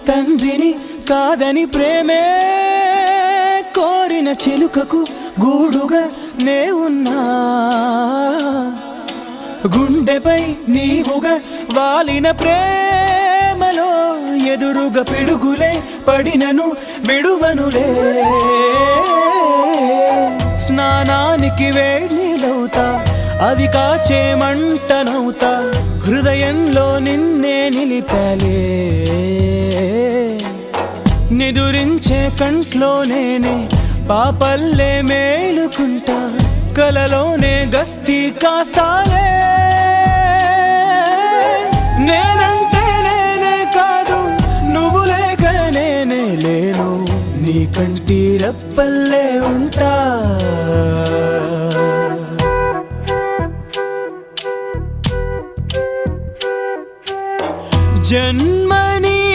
తండ్రిని కాదని ప్రేమే కోరిన చిలుకకు గూడుగా నే ఉన్నా, గుండెపై నీవుగా వాలిన ప్రేమలో ఎదురుగా పిడుగులే పడినను విడువనులే. స్నానానికి వేడినీళ్ళవుతా, అవి కాచే మంటనవుతా, హృదయంలో నిన్నే నిలిపాలే. నిదురించే కంట్లో నేనే పాపల్లే మేలుకుంటా, కలలోనే గస్తీ కాస్తాలే. నేనంటే నేనే కాదు, నువ్వు లేక నేనే లేను, నీ కంటి రెప్పల్లే ఉంటా.